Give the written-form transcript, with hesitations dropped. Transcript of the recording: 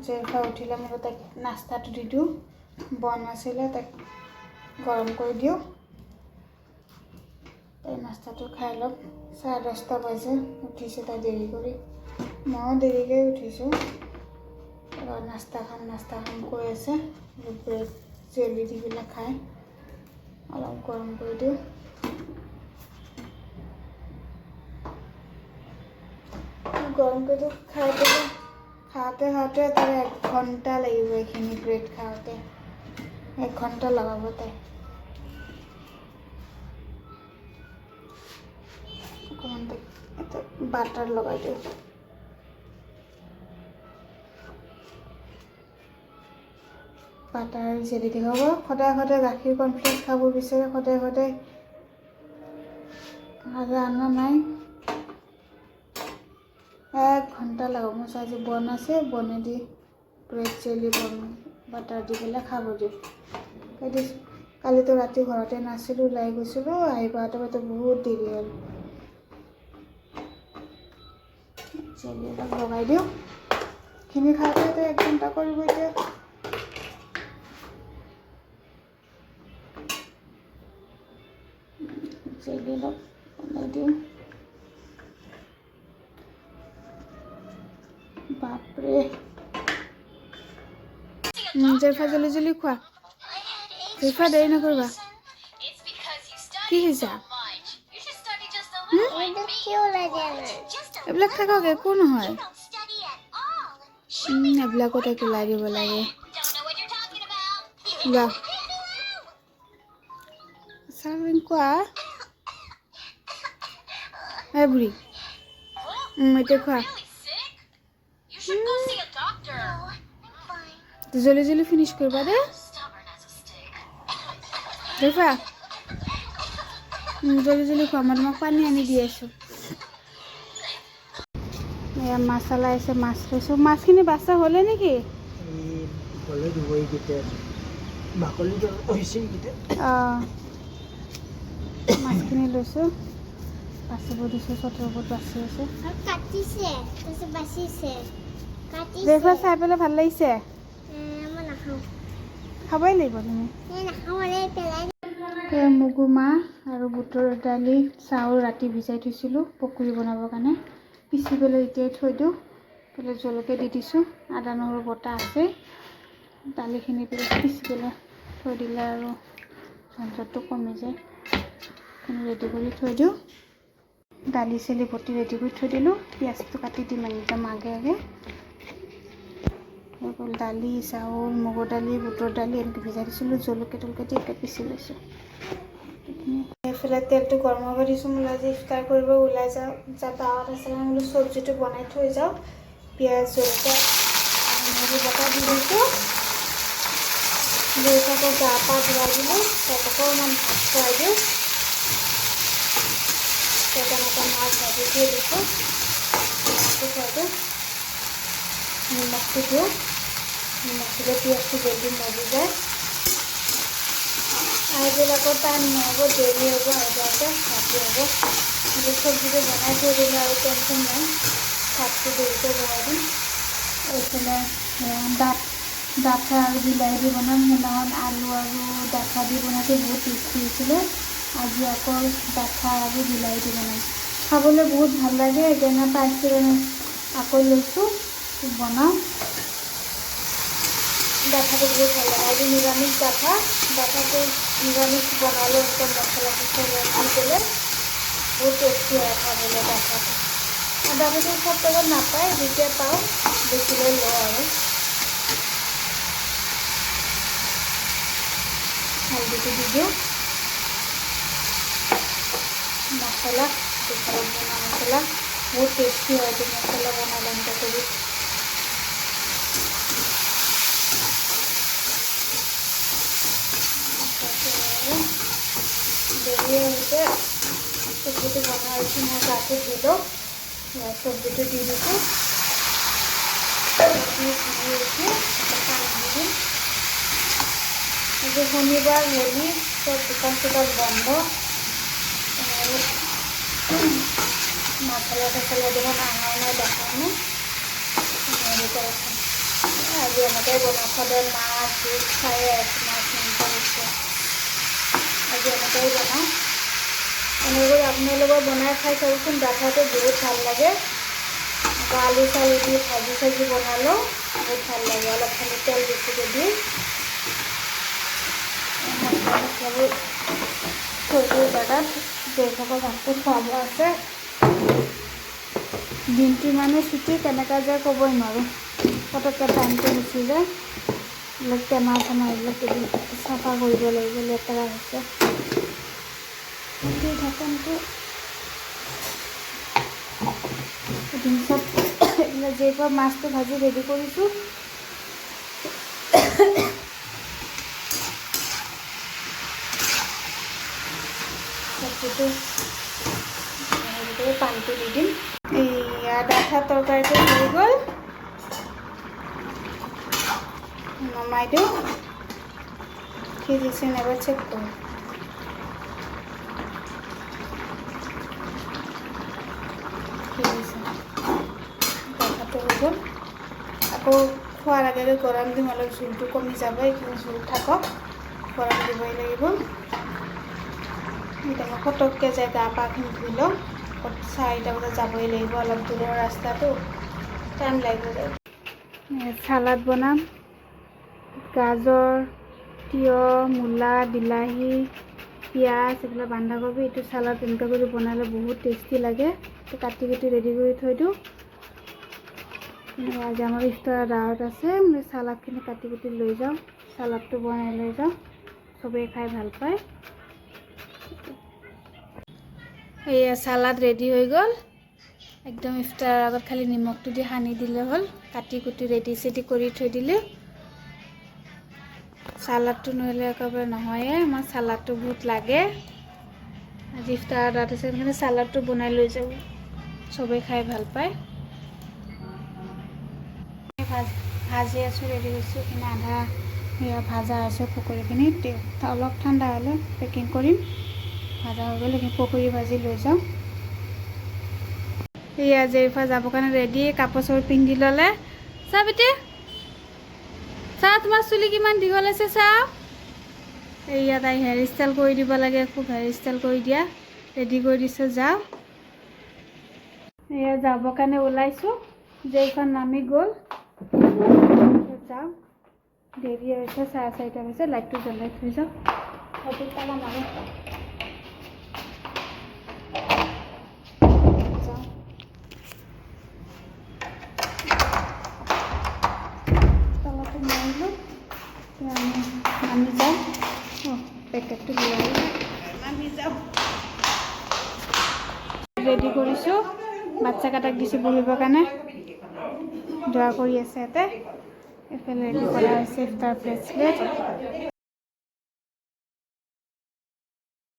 জেঠা উঠিলে মই তাইক নাস্তাটো দি দিওঁ বন আছিলে তাইক গৰম কৰি দিওঁ তাই নাস্তাটো খাই লওক 10:30 বাজে উঠিছে তাই দেৰি কৰি ময়ো দেৰিকৈ উঠিছোঁ নাস্তা খাম কৈ আছে ব্ৰেড জেলি দি পেলাই খাই অলপ গৰম কৰি দিওঁ গৰম কৰি দিওঁ খাই পেলাই খাওঁতে তাই 1 ঘণ্টা লাগিব এইখিনি ব্ৰেড খাওঁতে 1 ঘণ্টা লগাব তাই অকণমান এটা বাটাৰ লগাই দিওঁ বাটাৰ জেলি দি খাব সদায় গাখীৰ কৰ্ণফ্লেক্স খাব বিচাৰে সদায় আৰু আনা নাই 1 ঘণ্টা লাগিব মোৰ আজি বন আছে বনে দি ব্ৰেড জেলি বাটাৰ দি পেলাই খাব দিওঁ কালিতো ৰাতি ঘৰতে নাছিলোঁ ওলাই গৈছিলোঁ আহি পাওঁতে বহুত দেৰি হ'ল জেলি অলপ লগাই দিওঁ খিনি খাওঁতে 1 ঘণ্টা কৰিব এতিয়া জেলি অলপ বনাই দিওঁ বাপৰে জেফা জলদি খোৱা জেফা দেৰি নকৰিবা কি হৈছে এইবিলাক থাকক একো নহয় এইবিলাকো তাইক ওলাই দিব লাগে লোৱা চাওমিন কোৱা বুঢ়ী এতিয়া খোৱা জলদি ফিনিছ কৰিবা দে জেফা জলদি খোৱা মই তোমাক পানী আনি দি আছোঁ এয়া মছলা আছে মাছ লৈছোঁ মাছখিনি বাছা হ'লে নেকি মাছখিনি লৈছোঁ বাচিব দিছোঁ চটৰ ওপৰত বাচি আছে জেফা চাই পেলাই ভাল লাগিছে খাবই লাগিব তুমি মগু মাহ আৰু বুটৰ দালি চাউল ৰাতি ভিজাই থৈছিলোঁ পকৰি বনাবৰ কাৰণে পিচি পেলাই এতিয়াই থৈ দিওঁ পেলাই জলকীয়া দি দিছোঁ আদা নহৰু বটা আছে দালিখিনি পেলাই পিচি পেলাই থৈ দিলে আৰু ঝঞ্ঝটটো কমি যায় ৰেডি কৰি থৈ দিওঁ দালি চেলি বটি ৰেডি কৰি থৈ দিলোঁ পিঁয়াজটো কাটি দিম একদম আগে দালি চাউল মগুৰ দালি বুটৰ দালি এনেকৈ ভিজাই দিছিলোঁ জলকীয়া দি একে পিচি লৈছোঁ এইফালে তেলটো গৰম হ'ব দিছোঁ মই আজি ইফতাৰ কৰিব ওলাই যাওঁত আছিলে বোলো চব্জিটো বনাই থৈ যাওঁ পিঁয়াজ জলকীয়া নহৰু বটা দি দিছোঁ দেউতাকো গা পা ধুৱাই দিলোঁ তাক অকণমান ভাত খুৱাই দিওঁ তেনেকৈ মাছ ভাজি থৈ দিছোঁ খুৱাই দিওঁ নিমখটো দিওঁ নিমখ দিলে পিঁয়াজটো জলদি মজি যায় আইবিলাকৰ টাইম নহ'ব দেৰি হ'ব আইবিলাকে ৰাতি হ'ব কিন্তু চব্জিটো বনাই থৈ দিলে আৰু টেনশ্যন নাই ভাতটো দেৰিকৈ বনাই দিম এইফালে ডাঠা আৰু বিলাহী দি বনাম সেইদিনাখন আলু আৰু ডাঠা দি বনাওঁতে বহুত টেষ্টি হৈছিলে আজি আকৌ ডাঠা আৰু বিলাহী দি বনাম খাবলৈ বহুত ভাল লাগে সেইকাৰণে পাইছিলোঁ আকৌ লৈছোঁ বনাওঁ ডাঠাটো বহুত ভাল লাগে আজি নিৰামিষ ডাঠাটো নিৰামিষ বনালে একদম মছলা চছলা দি পেলাই বহুত টেষ্টি হয় খাবলৈ ডাঠাটো চব জেগাত নাপায় যেতিয়া পাওঁ বেছিলৈ লওঁ আৰু হালধিটো দি দিওঁ মছলা ঘৰত বনোৱা মছলা বহুত টেষ্টি হয় এইটো মছলা বনালে এনেকৈ কৰি দেৰি হৈছে চব্জিটো বনাইছোঁ মই গাটো ধুই লওঁ চব্জিটো দি দিছোঁ আজি শনিবাৰ হোলী চব দোকান চোকান বন্ধ মছলা চছলা দিব অহাও নাই দেখাও নাই আজি এনেকৈ বনাওঁ সদায় মাছ জুচ খায়ে আছোঁ মাছ মাংস বস্তু আজি এনেকৈয়ে বনাওঁ এনেকৈ আপোনালোকৰ বনাই খাই চাবচোন ডাঠাটো বহুত ভাল লাগে আকৌ আলু চালু দি ভাজি চাজি বনালেও বহুত ভাল লাগে অলপ খালি তেল বেছিকৈ দি থৈ জেগাত জেইভাগৰ ভাতটো খুৱাব আছে দিনটো মানে ছুটি কেনেকৈ যায় ক'বই নোৱাৰোঁ পটককৈ টাইমটো গুচি যায় এইবিলাক টেমা চেমা এইবিলাক চাফা কৰিব লাগিব লেতেৰা হৈছে ঢাকনটো এদিন চব এইবিলাক যেইপৰা মাছটো ভাজি ৰেডি কৰিছোঁ চব্জিটো পানীটো দি দিম এয়া ডাঠা তৰকাৰীটো হৈ গ'ল নমাই দিওঁ সিজিছে এবাৰ চেক কৰোঁ সিজিছে ডাঠাটো হৈ গ'ল আকৌ খোৱাৰ আগে গৰম দিম অলপ জোলটো কমি যাব এইখিনি জোল থাকক গৰম দিবই লাগিব এতিয়া মই ফটককৈ যায় গা পাখিনি ধুই লওঁ 4টা বজাত যাবই লাগিব অলপ দূৰৰ ৰাস্তাটো টাইম লাগিব চালাড বনাম গাজৰ তিয়হ মূলা বিলাহী পিঁয়াজ এইবিলাক বন্ধাকবি এইটো চালাড এনেকৈ কৰি বনালে বহুত টেষ্টি লাগে কাটি ৰেডি কৰি থৈ দিওঁ আজি আমাৰ ইফতাৰ দাৱত আছে মই চালাডখিনি কাটি লৈ যাওঁ চালাডটো বনাই লৈ যাওঁ চবেই খাই ভাল পায় এয়া চালাড ৰেডি হৈ গ'ল একদম ইফতাৰৰ আগত খালি নিমখটো দি সানি দিলে হ'ল কাটি কুটি ৰেডি চেডি কৰি থৈ দিলে চালাডটো নহ'লে একেবাৰে নহয়ে আমাৰ চালাডটো বহুত লাগে আজি ইফতাৰৰ দাৱত আছে সেইকাৰণে চালাডটো বনাই লৈ যাওঁ চবেই খাই ভাল পায় ভাজি আছোঁ ৰেডি কৰিছোঁ এইখিনি আধা ভাজা আছে পকৰীখিনি অলপ ঠাণ্ডা হ'লে পেকিং কৰিম ভাজা হৈ গ'লে পকৰী ভাজি লৈ যাওঁ এয়া জেৰিফা যাবৰ কাৰণে ৰেডি কাপোৰ চাপোৰ পিন্ধি ল'লে চা বেটি চা তোমাৰ চুলি কিমান দীঘল আছে চা এয়া তাই হেয়াৰ ষ্টাইল কৰি দিব লাগে খুব হেয়াৰ ষ্টাইল কৰি দিয়া ৰেডি কৰি দিছোঁ যাওঁ এয়া যাবৰ কাৰণে ওলাইছোঁ জেৰিফা নামি গ'ল যাওঁ দেৰি হৈছে 4:30 হৈছে লাইটটো জ্বলাই থৈ যাওঁ সঠিক তালা মাৰো তালাটো মাৰিলোঁ নামি যাওঁ পেকেটটো নামি যাওঁ ৰেডি কৰিছোঁ বাচ্চা কেইটাক দিছোঁ বহিবৰ কাৰণে দোৱা কৰি আছে ইয়াতে এইফালে ৰেডি কৰা হৈছে ইফতাৰ প্লেট